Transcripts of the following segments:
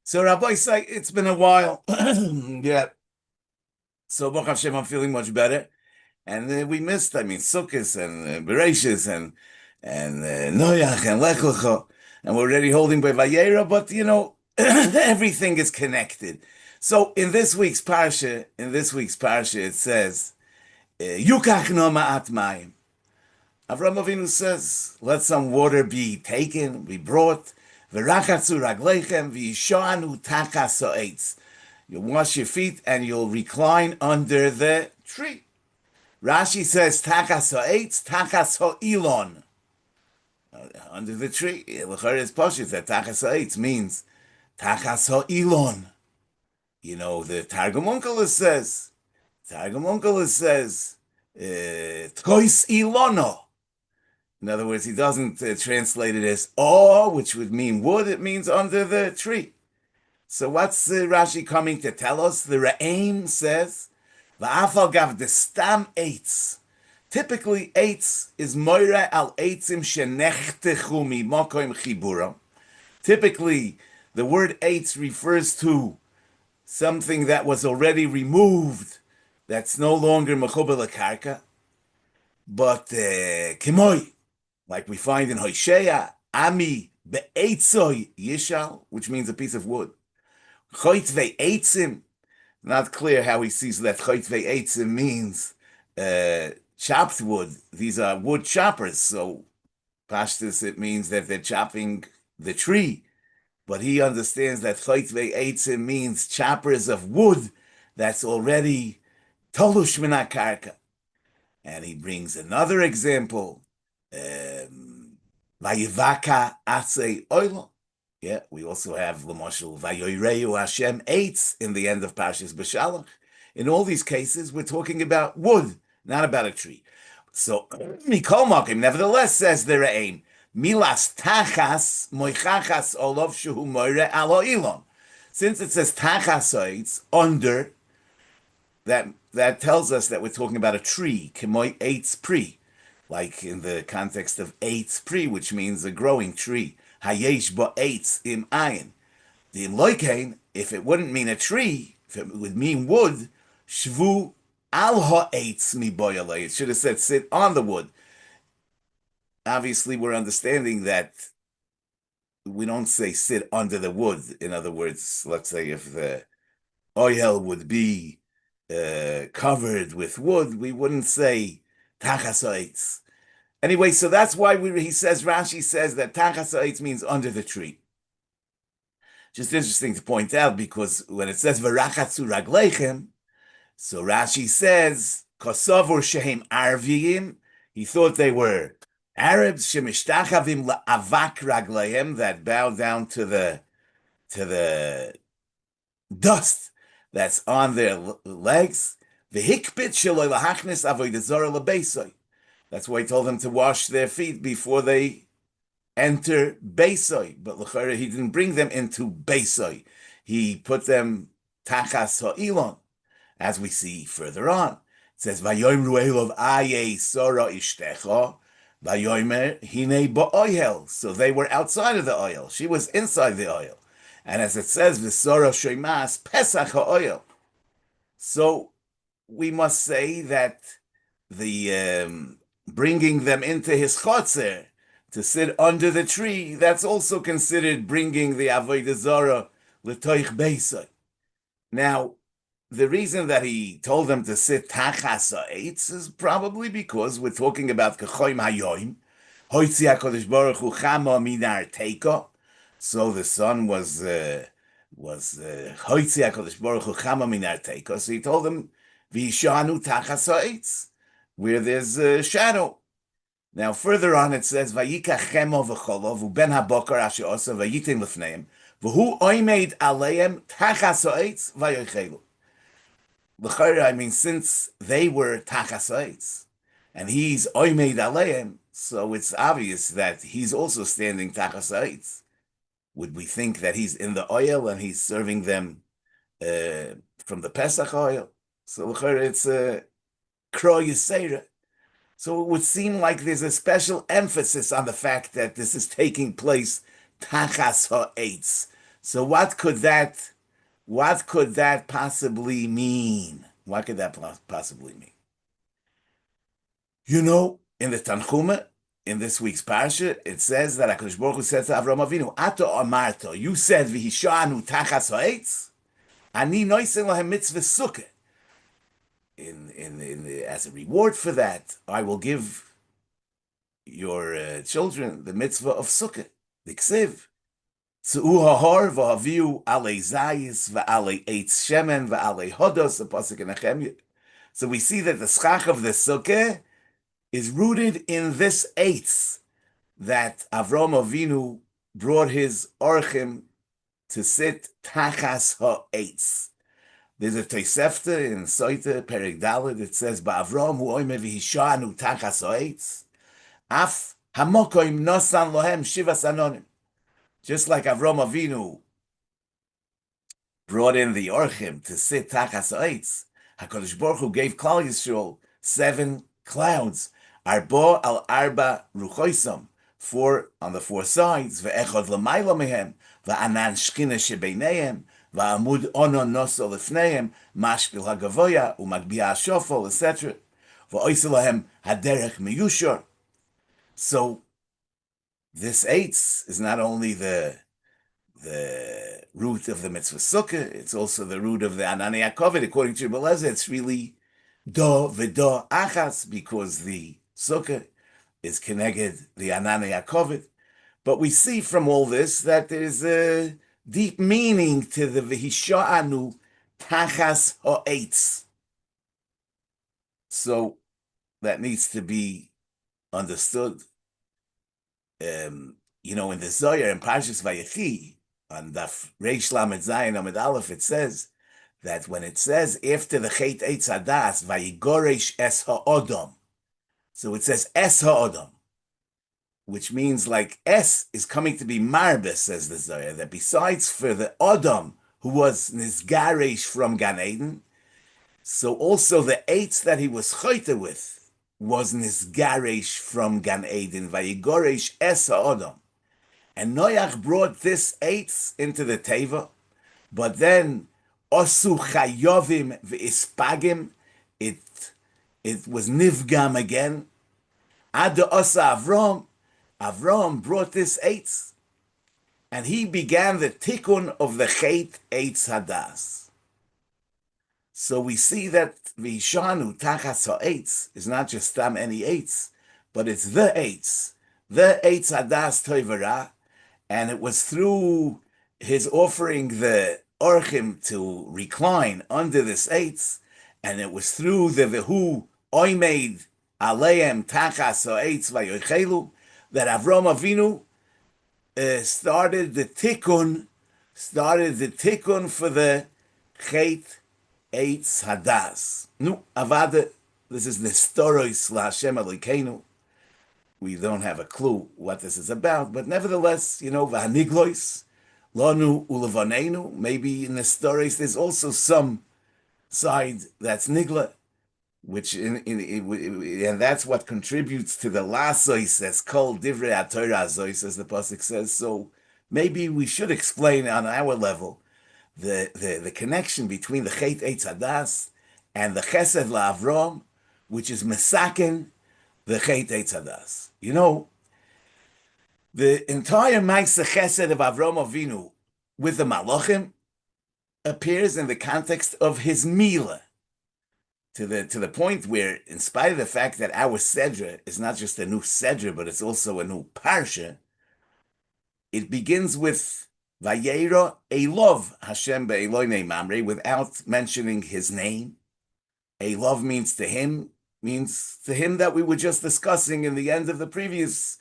So Rabbi say it's been a while. Yeah. So Baruch Hashem, I'm feeling much better. And we missed, Sukkot and Bereshis and Noach and Lech Lecha. And we're already holding by Vayera, but everything is connected. So in this week's parsha, it says, Yukach no ma'at mayim. Avram Avinu says, let some water be taken, be brought. V'rachatzu ragleichem v'yishanu tachas ha'etz. You'll wash your feet and you'll recline under the tree. Rashi says tachas ha'etz, tachas ha'ilon. Under the tree. L'char is pashut that tachas ha'etz means tachas ha'ilon. The Targum Onkelos says, Tkois ilono. In other words, he doesn't translate it as which would mean wood. It means under the tree. So what's Rashi coming to tell us? The Re'aim says, Va'afal gav destam eitz. Typically, eitz is moira al eitzim shenechtechu mimokoim chiburam. Typically, the word eitz refers to something that was already removed, that's no longer mechuber lekarka. But kimoi, like we find in Hosea, Ami be'etzoi yishal, which means a piece of wood. Choit ve'etzim, not clear how he sees that choit ve'etzim means chopped wood. These are wood choppers, so pashtus, it means that they're chopping the tree. But he understands that choit ve'etzim means choppers of wood that's already tolush min karka. And he brings another example. Vayivaka atzei oilo. Yeah, we also have L'moshel Vayoireu Hashem eitz in the end of Parshas B'Shalach. In all these cases, we're talking about wood, not about a tree. So Mikol Makim, nevertheless, says the Re'aim, Milas tachas moichachas olov shehu moire alo ilon. Since it says tachas eitz, under, that tells us that we're talking about a tree, k'moy eitz pri, like in the context of eitz pri, which means a growing tree. Hayesh bo eitz im ayin. The loikein, if it wouldn't mean a tree, if it would mean wood, shvu al ha'eitz mi boyalei. It should have said sit on the wood. Obviously, we're understanding that we don't say sit under the wood. In other words, let's say if the oil would be covered with wood, we wouldn't say tachas ha'etz. Anyway, so that's why Rashi says that tachas ha'etz means under the tree. Just interesting to point out, because when it says v'rachatzu ragleichem, so Rashi says kosavur shehem arviyim, he thought they were Arabs, shemishtachavim la'avak ragleichem, that bow down to the dust that's on their legs. V'hikpit shelo lahachnis avodah zara lebeisoi. That's why he told them to wash their feet before they enter Beisoi. But l'chara, he didn't bring them into Beisoi. He put them tachas ha'ilon, as we see further on. It says, Vayomru elov aye sora ishtecha, Vayomer hine ba'oyel. So they were outside of the oil. She was inside the oil. And as it says, V'sora shoimas pesach ha'oil. So we must say that the bringing them into his chotzer to sit under the tree, that's also considered bringing the avodah zarah l'toich beisai. Now, the reason that he told them to sit tachas ha'etz is probably because we're talking about kechoim hayoim, hoitzi HaKadosh Baruch Hu chama minar teiko. So the sun was hoitzi HaKadosh Baruch Hu chama minar teiko. So he told them v'yishanu tachas ha'etz, where there's a shadow. Now further on it says, Vayika chemo v'cholov u'ben habokar asher osa vayitim lefneim v'hu oimed aleim tachas ha'etz vayochelu. L'chayra, since they were tachas ha'etz and he's oimed aleim, so it's obvious that he's also standing tachas ha'etz. Would we think that he's in the oil and he's serving them from the Pesach oil? So l'chayra, it's a Kro Yisera. So it would seem like there's a special emphasis on the fact that this is taking place tachas ha'etz. So what could that possibly mean? What could that possibly mean? In the Tanchuma, in this week's parsha, it says that HaKadosh Baruch Hu said to Avram Avinu, Ato Amarto, you said, V'hishanu tachas ha'etz, ani noisen lahem mitzvah sukkah. As a reward for that, I will give your children the mitzvah of sukkah, the ksiv. Tz'u ha'hor v'haviu alei zayis v'alei eitz shemen v'alei hodos, the pasuk in Nehemiah. So we see that the schach of the sukkah is rooted in this eitz that Avram Avinu brought his orchim to sit tachas ha'etz. There's a Tosefta in Soita Perek Daled. It says, "Ba'Avram hu oimer v'hishanu tachas ha'etz, af hamokoim nosan lohem shivas anonim." Just like Avram Avinu brought in the orchim to sit tachas ha'etz, HaKadosh Baruch Hu gave Klal Yisrael 7 clouds, arba al arba ruchoisam, 4 on the 4 sides, ve'echod l'mayla mehem, ve'anan shchina shebeinehem, va'amud onon noso lefnehem, mashpil hagavoya, umagbiya hashofol, etc. Va'oisel lahem haderech miyushor. So this eitz is not only the root of the mitzvah sukkah, it's also the root of the Anani Yakovit. According to Rebbe, it's really do v'do achas, because the sukkah is connected the Anani Yakovit. But we see from all this that there is a deep meaning to the v'hisha'anu tachas ha'etz. So that needs to be understood. In the Zohar in Parshas Vayechi, on Daf Reish Lamed Zayin Amid Aleph, it says that when it says after the Chet Eitz Hadas, Vayigoresh Es Ha'odom, so it says Es Ha'odom, which means like Es is coming to be Marbes, says the Zohar, that besides for the Odom, who was Nizgaresh from Gan Eden, so also the Eitz that he was Choyte with was Nizgaresh from Gan Eden, Vayigoresh Es Ha'odom. And Noach brought this eitz into the teva, but then osu chayovim v'ispagim, it was nivgam again. Ad osa Avram brought this eitz, and he began the tikkun of the chet eitz hadas. So we see that v'ishanu tachas ha'etz is not just tam any eitz, but it's the eitz hadas toivara. And it was through his offering the orchim to recline under this eitz, and it was through the vehu oimed aleim tachas ha'etz vayochelu that Avram Avinu started the tikkun for the chet eitz hadas. Nu avada. This is nestorois laHashem Elokeinu. We don't have a clue what this is about, but nevertheless, v'haniglois, lanu ulevanenu, maybe in the stories there's also some side that's nigla, which and that's what contributes to the lasois that's called divrei haTorah azois, as the pasuk says. So maybe we should explain on our level the connection between the chet eitz hadas and the chesed la'Avram, which is mesaken the chet eitz hadas. The entire Ma'aseh Chesed of Avram Avinu with the Malachim appears in the context of his Milah, to the point where, in spite of the fact that our Sedra is not just a new Sedra, but it's also a new Parsha, it begins with Vayera Elov Hashem be'Eloinei Mamre, without mentioning his name. Elov means to him that we were just discussing in the end of the previous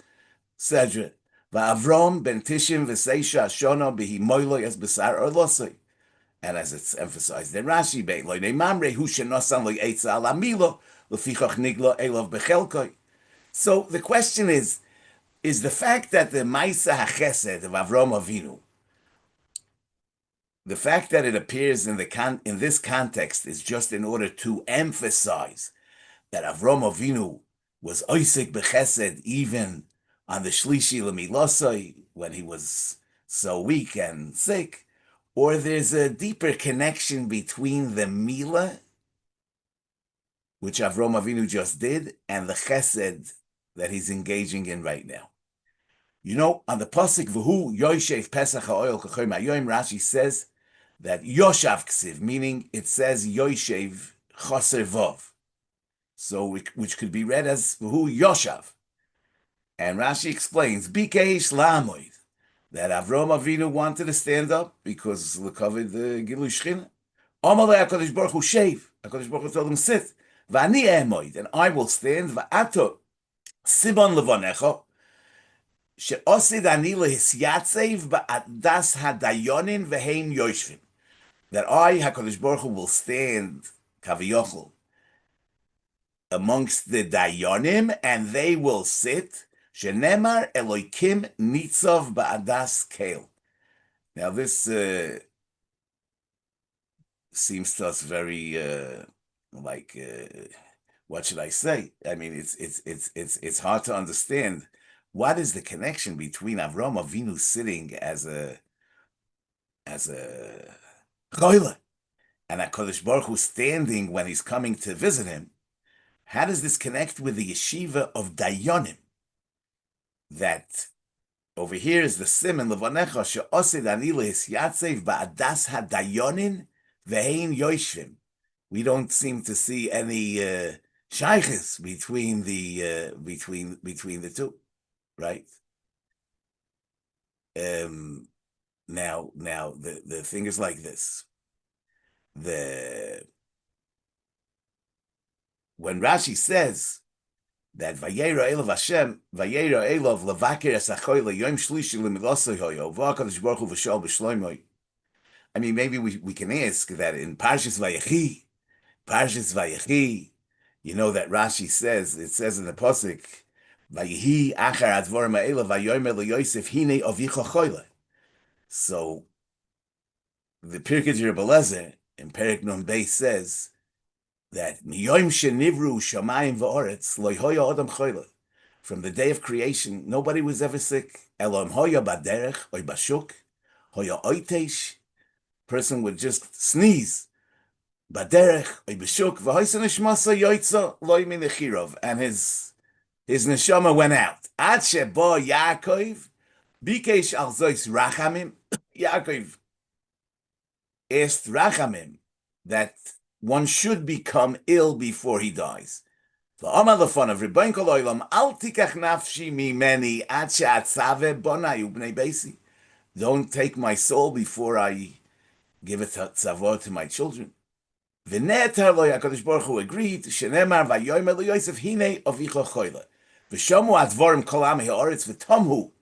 Sedra. Va'Avram ben Tishim v'Seisha Shona b'hi moilo as b'sar orlosoi. And as it's emphasized in Rashi, be'Eloinei Mamre, hu shenosan lo eitza al amilo, l'fichach niglo elov b'chelkoi. So the question is the fact that the Ma'aseh HaChesed of Avram Avinu, the fact that it appears in this context is just in order to emphasize that Avram Avinu was oisik b'chesed even on the Shlishi Lemilosai, when he was so weak and sick, or there's a deeper connection between the Mila, which Avram Avinu just did, and the Chesed that he's engaging in right now. You know, on the pasuk V'hu Yoshev Pesach HaOil K'choy Ma'yoim, Rashi says that Yoshav Ksiv, meaning it says Yoshev Chaser Vov, so which could be read as V'hu Yoshav. And Rashi explains Bikeish La'amoid, that Avram Avinu wanted to stand up because l'kavod the Gilui Shechina. Amalei HaKadosh Baruch Hu Shave. HaKadosh Baruch Hu told him, sit. V'ani Emoid, and I will stand. V'ato Simon Levonecha, she'osid ani lehisyatzev ba'adas hadayonin v'heim yoshvim. That I, HaKadosh Baruch Hu, will stand, Kaviyochel, amongst the dayonim, and they will sit. Shenemar Eloikim Nitzov Ba'adas Kale. Now this seems to us very what should I say? I mean, it's hard to understand what is the connection between Avram Avinu sitting as a choila and HaKadosh Baruch Hu standing when he's coming to visit him. How does this connect with the yeshiva of Dayonim? That over here is the Simon Levanecha she'osid ani lehisyatzev ba'adas hadayonin v'hein yoshvim. We don't seem to see any shaykhs between the two, right? Now the thing is like this. When Rashi says that Vayera Elov Hashem, Vayera Elov Levaker Esachoyle Yom Shlishi Lemilosei Hoyo V'Hakadosh Baruch Hu V'Shal B'Shloimoi. I mean, maybe we can ask that in Parshas Vayechi, you know that Rashi says, it says in the pasuk, Vayehi Achar Advorim Ha'ela Vayomer LeYosef Hine Avicha Choyle. So the Pirkei Rebbe Lezer in Perek Nun Beis says that Miyom Shenivru Shamayim V'Oretz Lo Hoya Adam Choyle. From the day of creation, nobody was ever sick. Elam Hoya Baderech Oy Bashuk Hoya Oitesh. Person would just sneeze. Baderech Oy Bashuk V'Hoysa Nishmasa Yoitza Lo Min Echirov, and his neshama went out. Ad Sheba Yaakov Bikesh Al Zois Rachamim. Yaakov asked Rachamim that one should become ill before he dies. Don't take my soul before I give it tzavot to my children. HaKadosh Baruch Hu agreed. Shenemar vayomer LeYosef hine avicha choyle. V'shomu advorim kol am ha'aretz v'tomhu.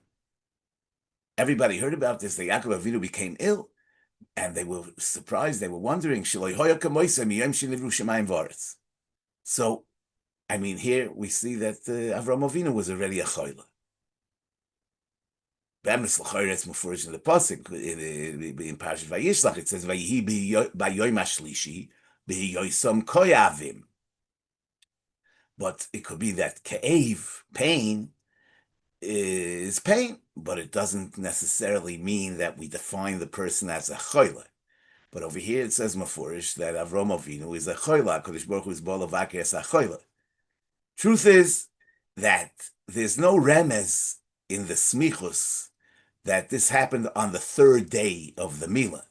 Everybody heard about this. The Yaakov Avinu became ill, and they were surprised. They were wondering, so, I mean, here we see that Avram Avinu was already a choila. Be'emes l'chayretz mufurish in the pasuk in Parashat Vayishlach. It says, "Vayihi b'yoyim hashlishi b'yoysam koyavim." But it could be that ke'ev, pain, is pain, but it doesn't necessarily mean that we define the person as a choila. But over here it says mafurish that Avram Avinu is a choila. HaKadosh Baruch Hu is bo levaker as a choila. Truth is that there's no remez in the smichus that this happened on the third day of the Milah.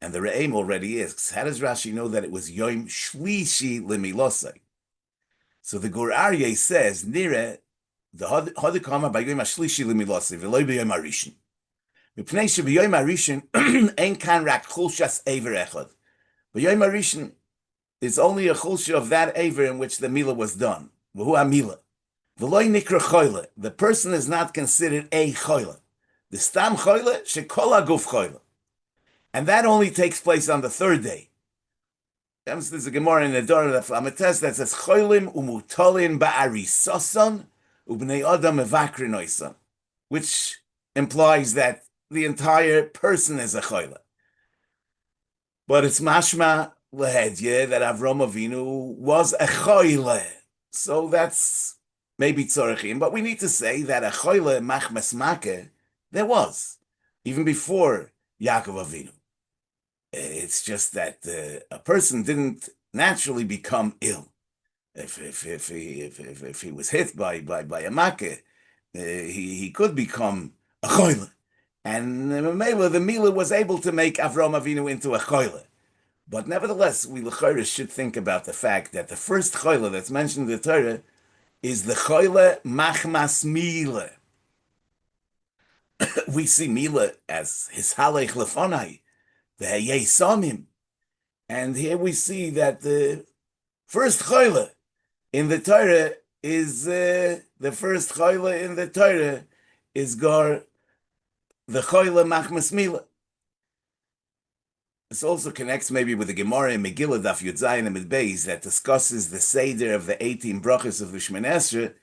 And the Re'em already asks, how does Rashi know that it was Yom Shlishi Lemilosai? So the Gur Aryeh says, Nire, the Hodikama by Yom Shlishi Lemilosai, V'loi b'Yom HaRishon. Mipnei she'b'Yom HaRishon, Ein kan rak chulshas Eiver echad. But Yom HaRishon is only a chulsha of that Eiver in which the Milah was done. V'hu HaMilah. V'loi nikra choyle. The person is not considered a choyle. The stam choyle, she'kol haguf choyle. And that only takes place on the third day. There's a Gemara in the Dor of the Flamates that says, choylim umutolin ba'arisoson ubnei adam evakrinoison, which implies that the entire person is a choyle. But it's mashma lehedye that Avram Avinu was a choyle. So that's maybe tzorechim, but we need to say that a choyle machmas makeh there was. even before Yaakov Avinu. It's just that a person didn't naturally become ill. If he was hit by a makkah, he could become a choile. And maybe the Mila was able to make Avram Avinu into a choile. But nevertheless, we l'chayra should think about the fact that the first choile that's mentioned in the Torah is the choile machmas mila. We see mila as his halech lefonai, the hayei samim. And here we see that the first choile in the Torah is the first choile in the Torah is gar the choile machmas mila. This also connects maybe with the Gemara in Megillah Daf Yud Zayin and Beis that discusses the Seder of the 18 brachas of the Shemoneh Esrei,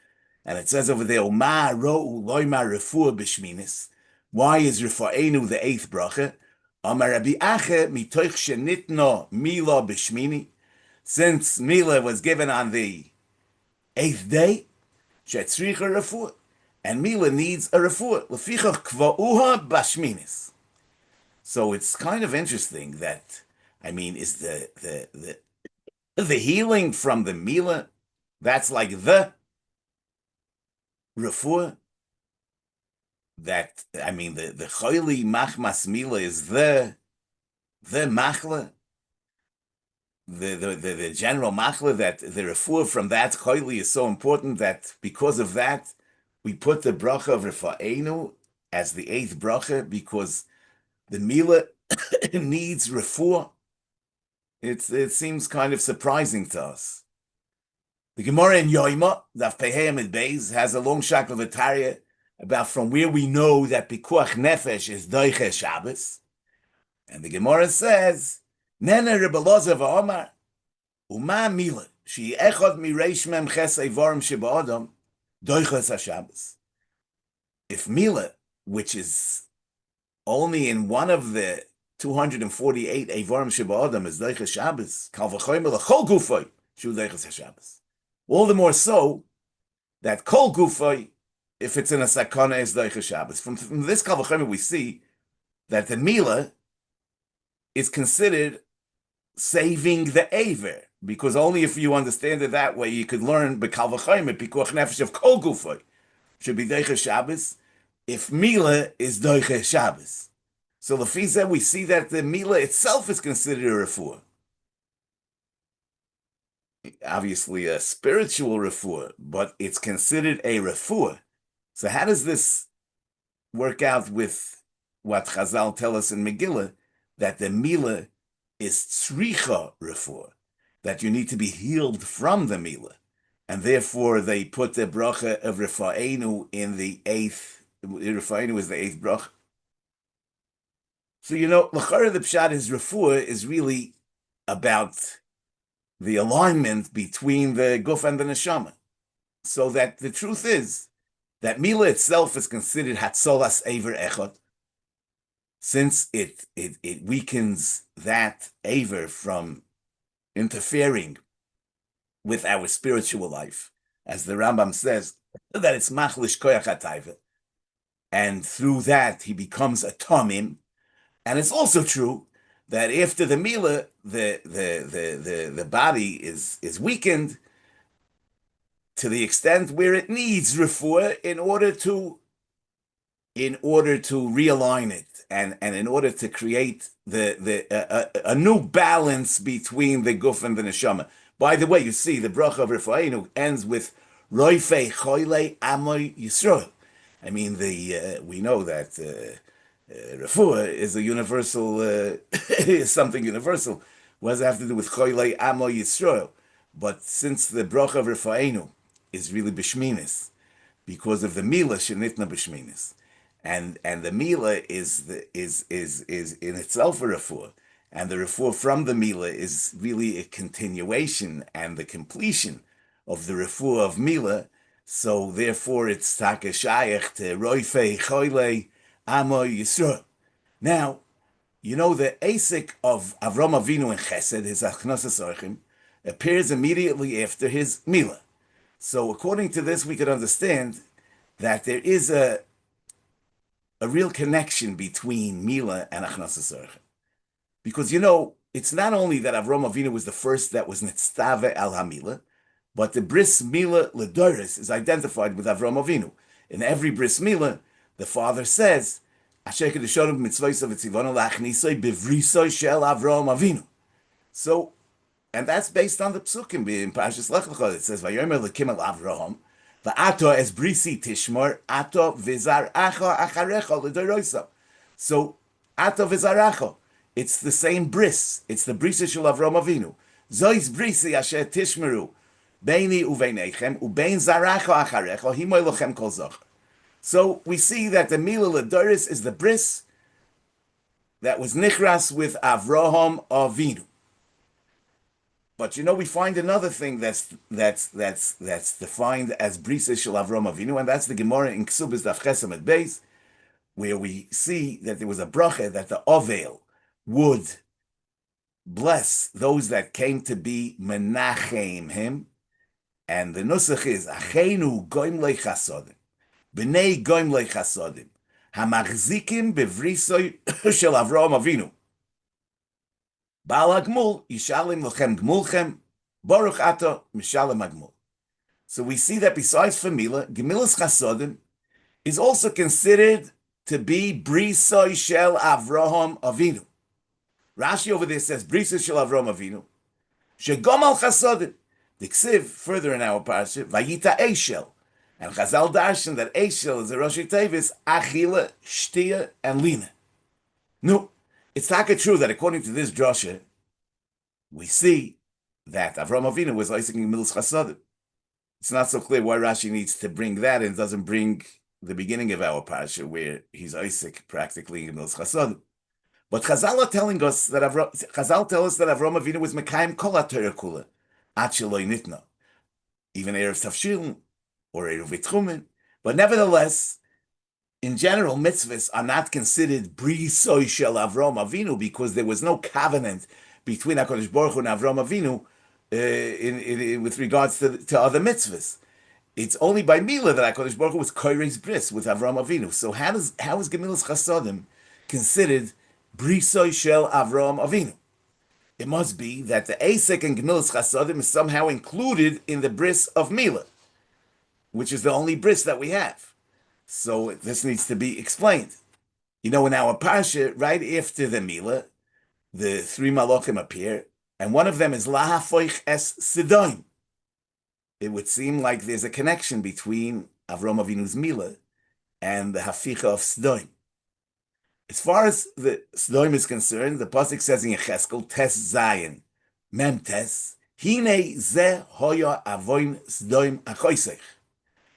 and it says over there, "Uma ro'u loymar refuah b'shminis." Why is Rifa'enu the 8th bracha? Amar Rabbi Ache mitoich shenitno mila b'shmini. Since Mila was given on the 8th day, shetzricha refuah, and Mila needs a refuah. Lefichach kva'uha b'shminis. So it's kind of interesting that, I mean, is the healing from the Mila, that's like the refuah, that, I mean, the Choili Machmas Mila is the Machla, the general Machla, that the refuah from that Choili is so important that because of that, we put the bracha of Rifa'enu as the 8th bracha, because the Mila needs refuah. It seems kind of surprising to us. The Gemara in Yoima, Daf Pehei Amid Beis, has a long shackle of Ataria about from where we know that Pikuach Nefesh is Doiche Shabbos. And the Gemara says, Nene Rebelozah v'Omar, Uma Mila, Shi Echad Mireish Mem Ches Eivorim Sheba Adam, Doiches HaShabbos. If Mila, which is only in one of the 248 Eivorim Sheba Adam is Doiches Shabbos, Kal v'choymer l'chol gufay, Shu Doiches HaShabbos. All the more so that kol gufay, if it's in a sakana, is Doiches Shabbos. From this Kal v'choymer we see that the Mila is considered saving the Aver, because only if you understand it that way, you could learn B'Kal v'choymer, Pikuach Nefesh of kol gufay should be Doiches Shabbos, if Mila is Doiches Shabbos. So Lefisa, we see that the Mila itself is considered a refuah. Obviously a spiritual refuah, but it's considered a refuah. So how does this work out with what Chazal tell us in Megillah, that the Mila is tzricha refuah, that you need to be healed from the Mila, and therefore they put the bracha of Rifa'enu in the 8th, Rifa'enu is the 8th bracha. So, l'chara the pshat is refuah is really about the alignment between the guf and the neshama. So that the truth is that Mila itself is considered hatzolas aver echad, since it weakens that aver from interfering with our spiritual life, as the Rambam says, that it's machlish koyach hatayva, and through that he becomes a tamim. And it's also true that after the Mila, the body is weakened to the extent where it needs refuah in order to realign it, and in order to create a new balance between the guf and the neshama. By the way, you see the bracha of Rifa'enu ends with Roifei Choyle Amoy Yisrael. I mean, we know that refuah is a universal, is something universal. What does it have to do with Choyle Amo Yisrael? But since the bracha of Rifa'enu is really b'shminis, because of the Mila shenitna b'shminis, and the Mila is in itself a refuah, and the refuah from the Mila is really a continuation and the completion of the refuah of Mila. So therefore, it's takashayach to roifei choyle amo Yisrael. Now, the asik of Avram Avinu in Chesed, his achnosas orchim, appears immediately after his Mila. So according to this, we could understand that there is a a real connection between Mila and Achnasas Orchim. Because, it's not only that Avram Avinu was the first that was Nitztave al Hamila, but the Bris Mila Ledoris is identified with Avram Avinu. In every Bris Mila, the father says, Asher Kedushonim Mitzvaysav Etzivonu Lachnisoi Bevrisoi Shel Avram Avinu. So, and that's based on the psukim in Parashas Lech Lecha. It says, Vayomer Lekim El Avraham, Va'ato es brisi tishmor, ato vizar acho acharecho l'doroisav. So, ato vizar acho, it's the same bris. It's the brisa shel Avram Avinu. Zois brisi asher tishmeru, beini uveinechem, ubein zaracho acharecho, himoy lochem kol zocher. So, we see that the Mila L'Doris is the bris that was nichras with Avraham Avinu. But we find another thing that's defined as brisa shel Avram Avinu, and that's the Gemara in Ksubis Daf Chesam at Beis, where we see that there was a bracha that the Ovel would bless those that came to be menachem him, and the nusach is Achenu goim lechasodim, bnei goim lechasodim, hamachzikim bevrisoy shel Avram Avinu. Baal Hagmul, Yishalim Lochem Gmulchem, Baruch Ato, Mishalim Hagmul. So we see that besides for Mila, Gemilas Chasodim is also considered to be Brisoy Shel Avraham Avinu. Rashi over there says Brisoy Shel Avraham Avinu, Shegom Al Chasodim. The Ksiv, further in our parasha, Vayita Eishel. And Chazal darshan that Eishel is a Rosh Tevis, Achila, Shtia, and Lina. No. It's not true that according to this drasha, we see that Avram Avinu was Isaac in Milas Chasadim. It's not so clear why Rashi needs to bring that and doesn't bring the beginning of our parasha where he's Isaac practically in Milas Chasadim. But Chazal are telling us that Chazal tell us that Avram Avinu was Mekayim Kol HaTorah Kula, Ad Sheloi Nitna, even Erev Tavshilin or Erev Vitchumen. But nevertheless, in general, mitzvahs are not considered brisoy shel Avram Avinu because there was no covenant between HaKadosh Baruch Hu and Avram Avinu with regards to other mitzvahs. It's only by Mila that HaKadosh Baruch Hu was koyres bris with Avram Avinu. So how is Gemilas Chasodim considered brisoy shel Avram Avinu? It must be that the Asek and Gemilas Chasodim is somehow included in the bris of Mila, which is the only bris that we have. So this needs to be explained. In our parsha, right after the Mila, the three Malachim appear, and one of them is Lahafoich es Sidon. It would seem like there's a connection between Avram Avinu's Mila and the Haficha of Sidon. As far as the Sidon is concerned, the pasuk says in Yecheskel, Tes Zayin, Mem Tes, Hine ze hoya avoin Sidon achoisech.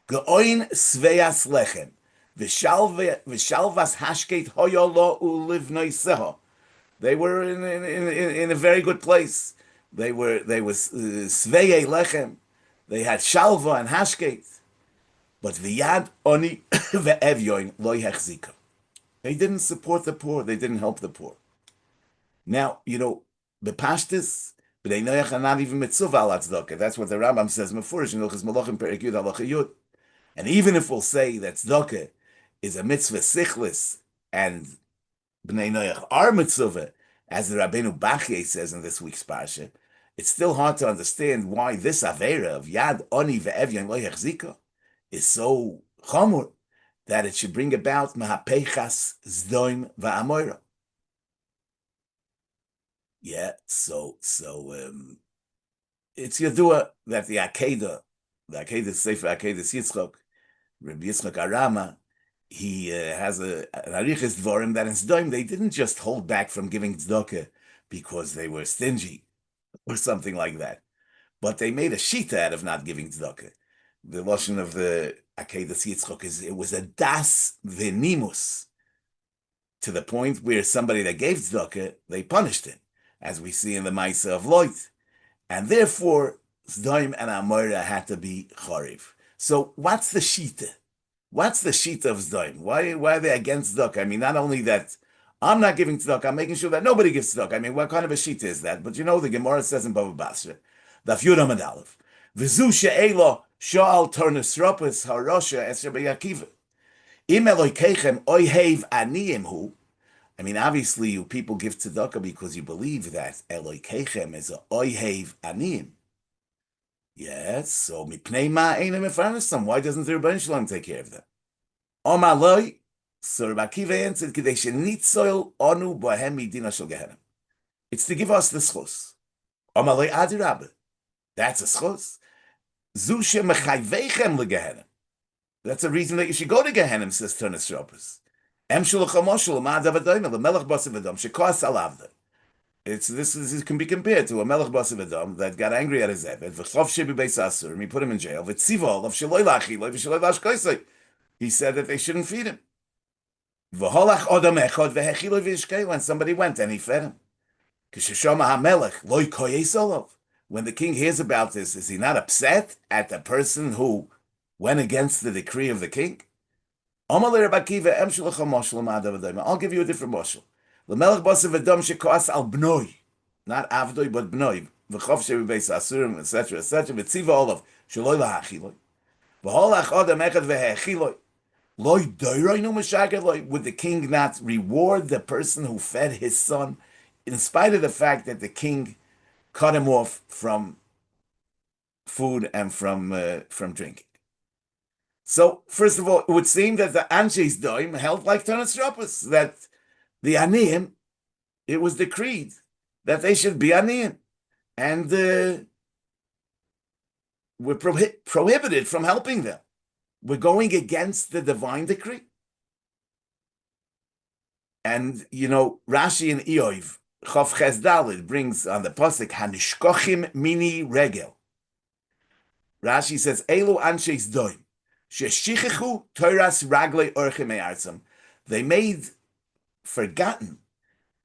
Geoin sveyas lechem, v'shalvas hashket hoyolo ulivnoi seho. They were in a very good place. They were sveye lechem. They had shalva and hashket, but v'yad oni ve'evyoin lo yechzika. They didn't support the poor. They didn't help the poor. Now the pashtus. B'nei Noach are not even mitzvah al tzedakah. That's what the Rambam says. Mefurish in Hilchos Malachim Perek Yud Halacha Yud. And even if we'll say that tzedakah is a mitzvah sichlis and B'nei Noach are mitzvah, as the Rabbeinu Bachye says in this week's parsha, it's still hard to understand why this Vayera of Yad Oni ve'Evyan Lo Yachzika is so chamur that it should bring about Mahapechas Zdoim va'Amoira. Yeah, so it's Yadua that the Akedah Sefer Akedah Yitzchak, Rabbi Yitzchak Arama, he has an arichas dvarim that in Sodom they didn't just hold back from giving tzedakah because they were stingy or something like that, but they made a shita out of not giving tzedakah. The lashon of the Akedah Yitzchak is it was a das v'nimus, to the point where somebody that gave tzedakah, they punished him, as we see in the Maisa of Lot, and therefore Sodom and Amora had to be chariv. So what's the shita? What's the shita of Sodom? Why are they against tzedakah? I mean, not only that I'm not giving tzedakah, I'm making sure that nobody gives tzedakah. I mean, what kind of a shita is that? But the Gemara says in Bava Basra, Daf Yud Amud Aleph, V'zu she'elo sha'al turnus ropes harosha es Rabbi Akiva. Im Elokeichem oihev aniyim hu. I mean, obviously, you people give tzedakah because you believe that Elokeichem is a oihev aniyim. Yes, so mipnei ma einem mefarnesam. Why doesn't the Rebbeinu Shalom take care of them? Omaloi, so Rabbi Akiva answered, Kidei shenitzoil onu bohem midina shel Gehenna. It's to give us the schos. Omaloi adirabah. That's a schos. Zu shemechayveichem leGehenna. That's a reason that you should go to Gehenna, says Turnus Shopus. Em shulacham moshul ma'adav adayim lemelech basav adam shekos alavda. This can be compared to a melech basav adam that got angry at his eved. V'chov shebi beis asur, and he put him in jail. V'tziva of sheloi lachiloi v'sheloi lashkoisoi. He said that they shouldn't feed him. V'holach odam echad v'hechiloi v'yishkei, when somebody went and he fed him. K'sheshama ha'melech loi koyes olav. When the king hears about this, is he not upset at the person who went against the decree of the king? I'll give you a different moshel. L'melech basav adam shekoas al bnoi, not avdoi but bnoi. V'chov shebi beis asurim, etc., etc. V'tziva olav sheloi lahachiloi. V'holach odam echad v'hechiloi. Loi doiroi nu meshaged loi. Would the king not reward the person who fed his son, in spite of the fact that the king cut him off from food and from drinking? So, first of all, it would seem that the Anshe's Doim held like Turnus Shopus, that the Aniyim, it was decreed that they should be Aniyim, and were prohibited from helping them. We're going against the divine decree. And, Rashi in Eoiv, Chof Ches Daled, brings on the Pasuk, Hanishkochim mini regel. Rashi says, Elu Anshe's Doim. They made forgotten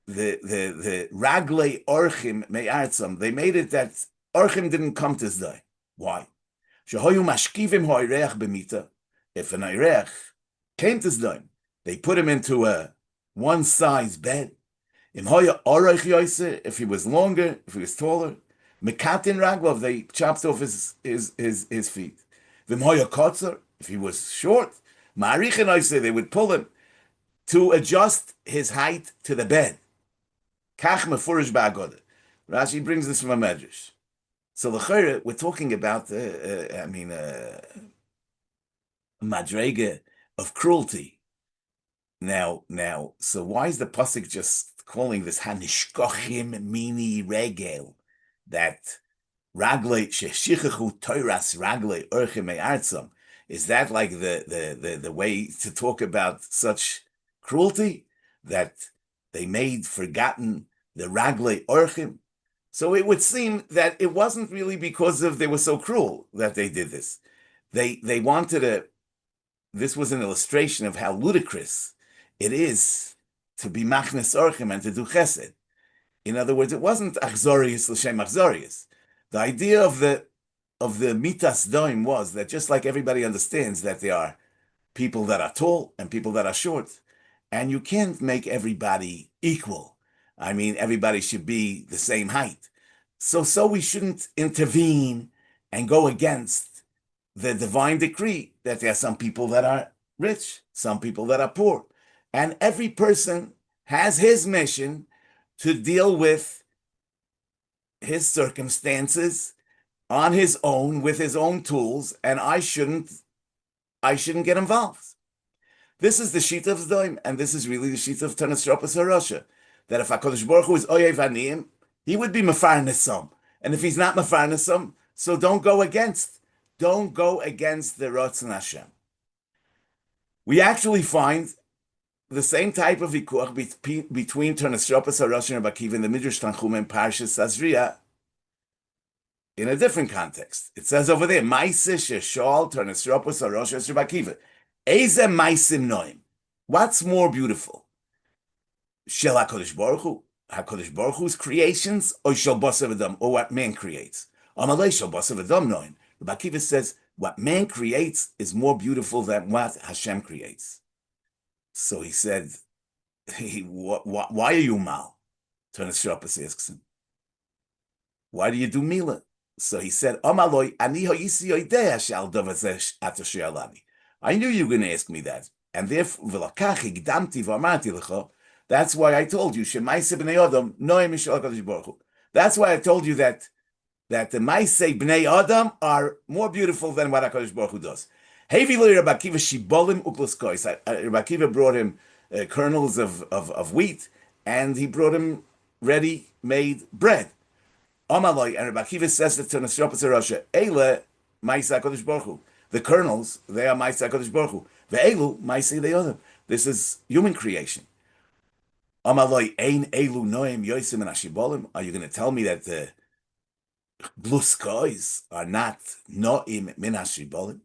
the raglei orchim me'artzam. They made it that orchim didn't come to Zdai. Why? If an oirech came to Zdai, they put him into a one-size bed. If he was longer, if he was taller, mekatin raglov, they chopped off his feet. If he was short, they would pull him to adjust his height to the bed. Rashi brings this from a medrash. So we're talking about a madrega of cruelty. Now, so why is the pasuk just calling this hanishkochim mini regel, that raglei sheshichachu toiras raglei orchim me'artzam? Is that like the way to talk about such cruelty, that they made forgotten the raglei orchim? So it would seem that it wasn't really because they were so cruel that they did this. They wanted this was an illustration of how ludicrous it is to be machnes orchim and to do chesed. In other words, it wasn't achzorius l'shem achzorius. The idea of the mitas doim was that, just like everybody understands that there are people that are tall and people that are short, and you can't make everybody equal. I mean, everybody should be the same height. So we shouldn't intervene and go against the divine decree that there are some people that are rich, some people that are poor. And every person has his mission to deal with his circumstances on his own, with his own tools, and I shouldn't get involved. This is the sheet of Zdoim, and this is really the sheet of Turnus Shopus HaRasha, that if HaKadosh Baruch Hu is Oyev Aniyim, he would be Mefarnesam. And if he's not Mefarnesam, so don't go against the Ratzon Hashem. We actually find the same type of vikuach between Turnus Shopus HaRasha and Rabbi Akiva in the Midrash Tanchum and Parshas Azriah, in a different context. It says over there, Maise Sheshal Turnus Shopus HaRasha Rabbi Akiva. Eze Maisim Noim. What's more beautiful? Shel HaKadosh Baruch Hu's creations, or Shel Basav Adam, or what man creates? Amalei Shel Basav Adam Noim. Rabbi Akiva says, what man creates is more beautiful than what Hashem creates. So he said, why are you mal? Turnus Shopus asks him, why do you do Mila? So he said, Amaloi, ani hoyisi yoidea shal davazesh atashe alani. I knew you were going to ask me that, And therefore, that's why I told you, that's why I told you that the Maaseh Bnei Adam are more beautiful than what HaKadosh Baruch Hu does. Hevi lo Rabbi Akiva shibolim ukluskois. Rabbi Akiva brought him kernels of wheat, and he brought him ready-made bread. Amaloi, and Rabbi Akiva says that to Nesropas Rasha, Eile Maaseh HaKadosh Baruch Hu. The kernels, they are Maaseh HaKadosh Baruch Hu. Ve'elu Maaseh Bnei Adam. This is human creation. Amaloi, ein elu noim yoisim and ashibolim. Are you going to tell me that the blue skies are not noim min hashibolim?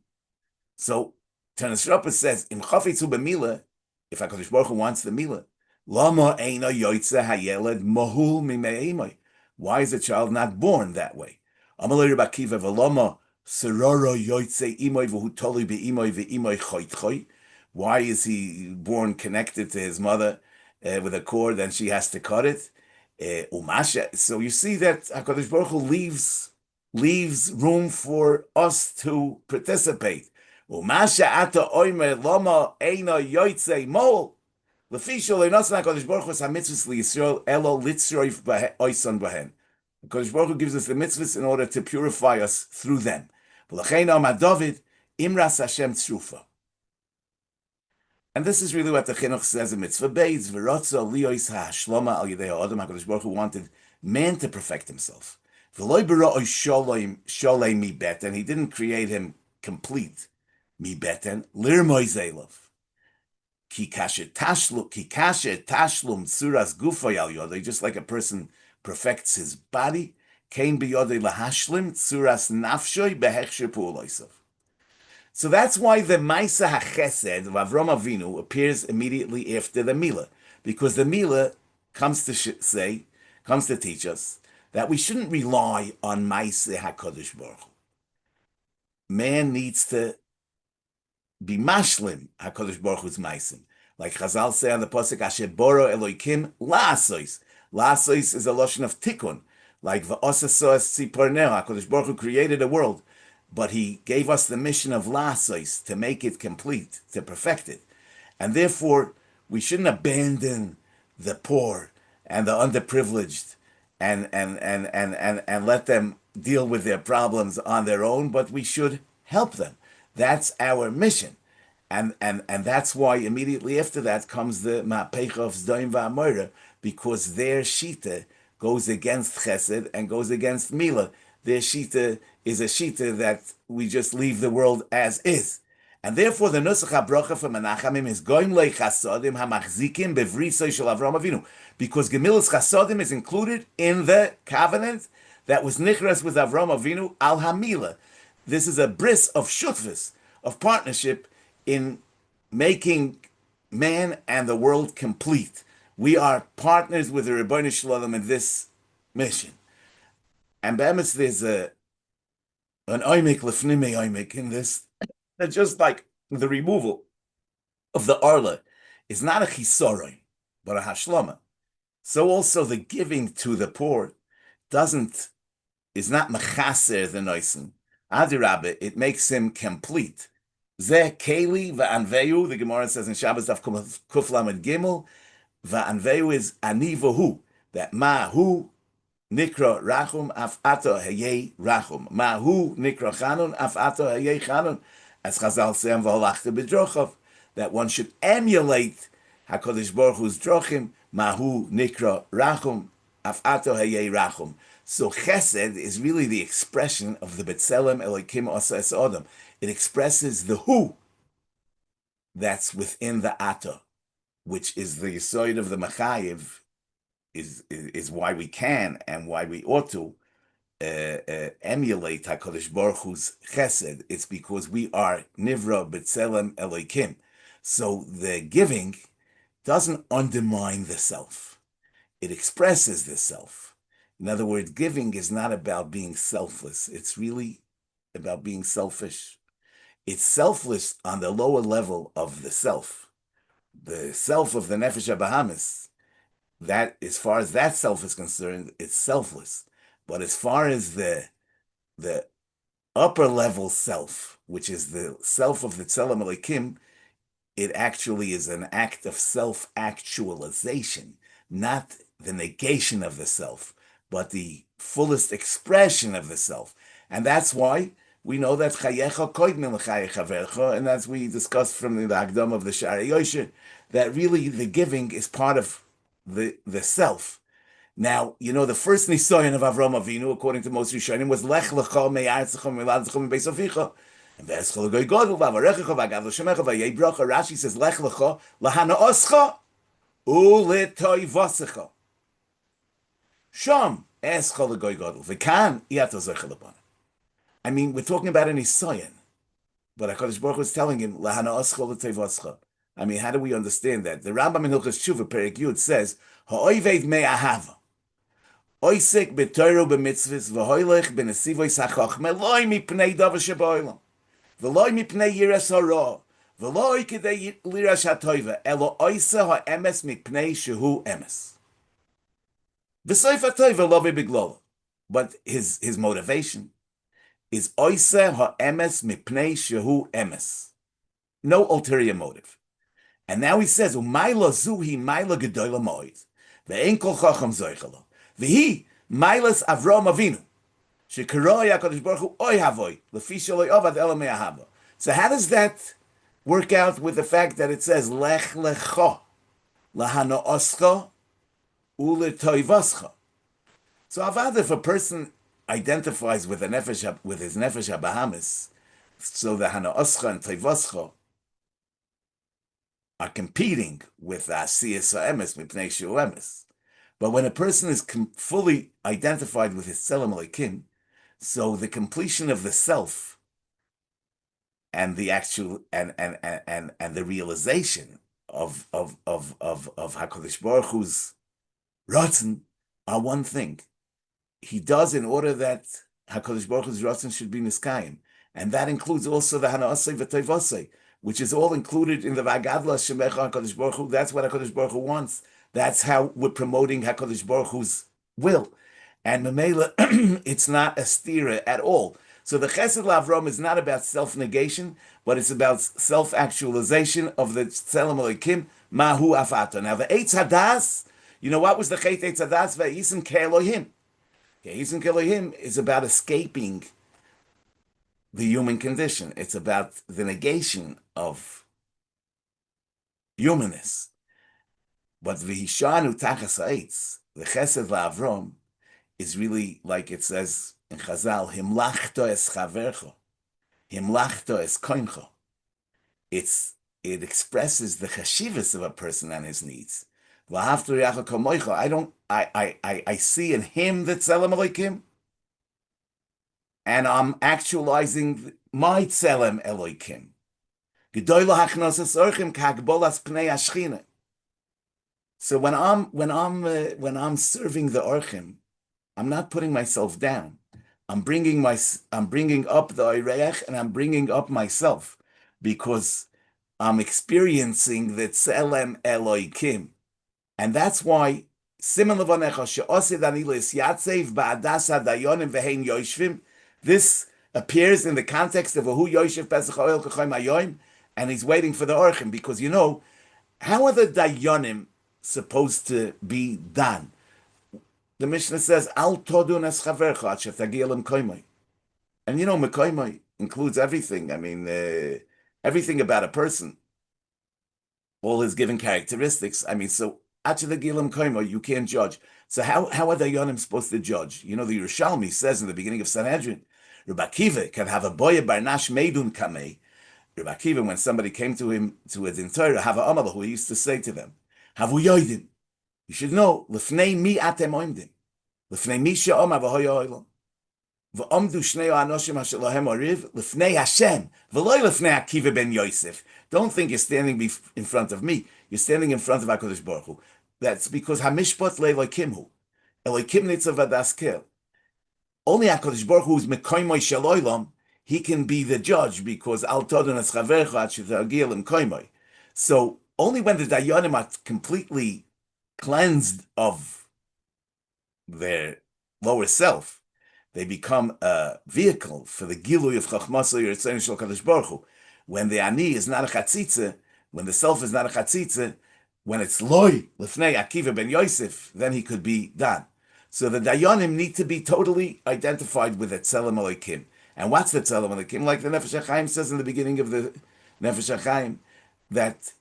So Tanis Rapa says, Im chafetzu b'mila, if HaKadosh Baruch Hu wants the mila, lama eina yoitze hayeled mahul mimeimai. Why is a child not born that way? Amalei Rabbi Akiva v'lama serara yoitze imoi v'hu toli be'imoi ve'imoi choit choy. Why is he born connected to his mother with a cord and she has to cut it? Umasha. So you see that HaKadosh Baruch Hu leaves room for us to participate. Umasha ata oimer lama eina yoitze mol. Lefisha le'nosan HaKadosh Baruch Hu has mitzvahs liYisrael elo litzroif oisan bahen. HaKadosh Baruch Hu gives us the mitzvahs in order to purify us through them. V'lachein amar David imras Hashem tzrufa. And this is really what the Chinuch says in Mitzvah Beis, V'rotza liyos ha'ashlama al yedei ha'adam. HaKadosh Baruch Hu wanted man to perfect himself. V'loi bara'oi sholei mi beten. He didn't create him complete. Mi beten. Lirmoi zeilov. Ki kashe tashlum tzuras gufay al yodei. Just like a person perfects his body, kein biyodei lahashlim tzuras nafshoi behechsher pu'oloisav. So that's why the Maisa HaChesed of Avram Avinu appears immediately after the Milah, because the Milah comes to teach us that we shouldn't rely on Maisa HaKadosh Baruch Hu. Man needs to be mashlim HaKadosh Baruch Hu's Maisim. Like Chazal say on the Pasuk, Asher Boro Eloikim La'asois. La'asois is a lotion of tikkun. Like V'osasoas Tziporneo, HaKadosh Baruch Hu created a world, but he gave us the mission of La'asois, to make it complete, to perfect it. And therefore, we shouldn't abandon the poor and the underprivileged and let them deal with their problems on their own, but we should help them. That's our mission. And that's why immediately after that comes the Ma'apecha of Zdoim Va'amora, because their Shita goes against Chesed and goes against Milah. Their Shita is a Shita that we just leave the world as is. And therefore the Nusach HaBrocha for Menachamim is Goim Lei Chasodim HaMachzikim Bevrisoi Shel Avram Avinu, because Gemilas Chasodim is included in the covenant that was Nichras with Avram Avinu Al Hamila. This is a bris of shutfus, of partnership in making man and the world complete. We are partners with the Rebbeinu Shalom in this mission. And be'emes, there's an oimik lefnimei oimik in this. That just like the removal of the arla is not a chisoron, but a hashlama. So also the giving to the poor is not mechaser the noisen. Adirabbe, it makes him complete. Zeh keli va'anveyu, the Gemara says in Shabbos Daf Kuf Lamed Gimel, va'anveyu is anivahu, that ma'hu nikra rachum af ato hayei rachum. Ma'hu nikra chanun af ato hayei chanun. As Chazal say, v'holachta b'drochav, that one should emulate HaKadosh Baruch Hu's drochim, ma'hu nikra rachum af ato hayei rachum. So Chesed is really the expression of the B'Tselem Elokim Osa Es Odom. It expresses the who that's within the Ata, which is the Yisoid of the Machayev, is why we can and why we ought to emulate HaKadosh Baruch Hu's Chesed. It's because we are Nivra B'Tselem Elokim. So the giving doesn't undermine the self. It expresses the self. In other words, giving is not about being selfless. It's really about being selfish. It's selfless on the lower level of the self of the Nefesh HaBahamis. That, as far as that self is concerned, it's selfless. But as far as the upper level self, which is the self of the Tzelem Elokim, it actually is an act of self-actualization, not the negation of the self, but the fullest expression of the self. And that's why we know that chayecha koidmin l'chayecha vercha, and as we discussed from the Agdam of the Shari Yosher, that really the giving is part of the self. Now, the first nisayon of Avram Avinu, according to most Rishonim, was lech lecha me'artzecha me'ladzecha me'beis avicha. And v'eschol goy godel v'avarechecha v'agav l'shemecha v'yei bracha. Rashi says lech lecha lahana oscha u'letoivasecha. Sham eschol goy godel v'kan yata zoicha l'bana. I mean, we're talking about an nisayon, but HaKadosh Baruch Hu is telling him lahana oscha u'letoivasecha. I mean, how do we understand that? The Rambam in Hilchos Tshuva, Perek Yud, says ha'oiveid me'ahava. Oisek b'toiro b'mitzvahs v'hoylech b'nesivoy sachach meloi mipnei davar sheba'olam v'loi mipnei yiras hara v'loi kedei liras hatoiva elo oise ha'emes mipnei shehu emes v'soif hatoiva lo v'biglola. But his motivation is oise ha'emes mipnei shehu emes. No ulterior motive. And now he says umayla zuhi mayla gedola moed ve'en kol chacham zoichelo. V'hi Mailas Avram Avinu, shekaroi HaKadosh Baruch Hu oy havoy lefi shaloi ovad ela me'ahava. So how does that work out with the fact that it says lech lecha lahana oscha uletoivascha? So avad, if a person identifies with with his nefesh habahamis, so the hana oscha and toivascha are competing with the asiyas ha'emes mipnei shehu emes. But when a person is fully identified with his Tzelem Elokim, so the completion of the self and the actual and the realization of HaKadosh Baruch Hu's Ratzon are one thing. He does in order that HaKadosh Baruch Hu's Ratzon should be Niskayim, and that includes also the Hana'asei v'Toivasei, which is all included in the Vagadla Shemecha HaKadosh Baruch Hu. That's what HaKadosh Baruch Hu wants. That's how we're promoting HaKadosh Baruch Hu's will. And Memela, it's not a stira at all. So the Chesed LaAvram is not about self-negation, but it's about self-actualization of the Tzelem Elokim, Mahu Afata. Now the Eitz Hadas, what was the Chet Eitz Hadas? Ve'yisen Ke'Elohim. Ve'yisen Ke'Elohim is about escaping the human condition. It's about the negation of humanness. But v'hishanu tachas ha'etz, the Chesed LaAvram, is really like it says in Chazal, himlachto es chavercho, himlachto es koincho. It expresses the chashivas of a person and his needs. V'ahavto riacha kamoicha. I see in him the Tzelem Elokim, and I'm actualizing my Tzelem Elokim. Gedoylo hachnosas orchim k'hagbolas pnei hashchina. So when I'm serving the orchim, I'm not putting myself down. I'm bringing up the oireach, and I'm bringing up myself, because I'm experiencing the Tzelem Elokim, and that's why Siman levanecha she'osed ani l'yatzev ba'adas hadayonim v'hein yoshvim. This appears in the context of Ahu Yoshev Pesach Oil K'choim Hayoim, and he's waiting for the orchim, because how are the dayonim supposed to be done? The Mishnah says, Al todu nes chavercha at shetagiel m'koimai. And m'koimai includes everything. I mean, everything about a person, all his given characteristics. I mean, so at shetagiel m'koimai, you can't judge. So how are the Yonim supposed to judge? The Yerushalmi says in the beginning of Sanhedrin, Rabbi Akiva can have a boya barnash meidun kamei. Rabbi Akiva, when somebody came to him to a din Torah, have a amalah, who he used to say to them, Havu yoidim. You should know, Lefnei mi atem oimdim. Lefnei mi she'om avahoy oilam. V'omdu shnei anoshim asher lohem oriv. Lefnei Hashem. V'loi lefnei Akiva ben Yosef. Don't think you're standing in front of me. You're standing in front of HaKadosh Baruch Hu. That's because Hamishpat le'Elohimhu. Elohim nitzav adaskel. Only HaKadosh Baruch Hu is mekoimoy shel oilam. He can be the judge, because al todon es chavercha at shetagiel m'koimoy. So only when the dayanim are completely cleansed of their lower self, they become a vehicle for the gilui of chachmasa yirtzon shel Kadosh Baruch Hu. When the ani is not a chatzitza, When the self is not a chatzitza, when it's loy, lefnei Akiva ben Yosef, then he could be done. So the dayanim need to be totally identified with the tzelem Elokim. And what's the tzelem Elokim? Like the Nefesh HaChaim says in the beginning of the Nefesh HaChaim, that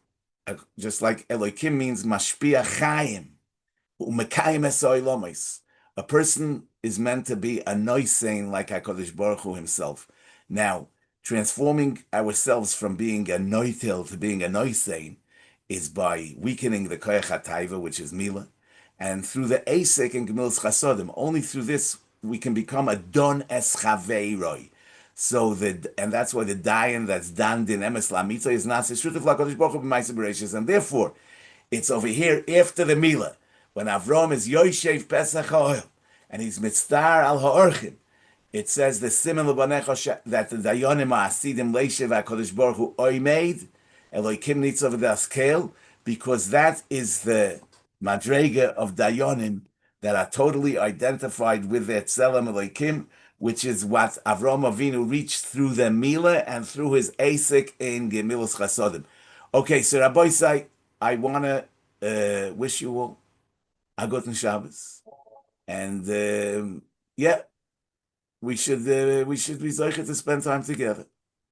just like Elokim means mashpia chaim, umekayim es. A person is meant to be a noisein like HaKadosh Baruch Hu himself. Now, transforming ourselves from being a noitil to being a noisein is by weakening the koyach hataiva, which is mila, and through the asik and gemilas chasodim. Only through this we can become a don es chaveiroi. So and that's why the dayan that's dan din emes lamita is not shrutav lakodesh baruch hu b'ma'aser bereishis, and therefore it's over here after the mila when Avram is yoshev pesach ha'oil and he's mitzvah al ha'orchim. It says the siman l'banecha that the dayanim ha'asidim leishev HaKadosh Baruch Hu oimeid Elokim nitzav daskel, because that is the madrega of dayanim that are totally identified with their tzelem Elokim, which is what Avram Avinu reached through the Mila and through his Asik in Gemilas Chasodim. Okay, so Rabbi Say, I want to wish you all a good Shabbos, and yeah, we should be zeicher to spend time together.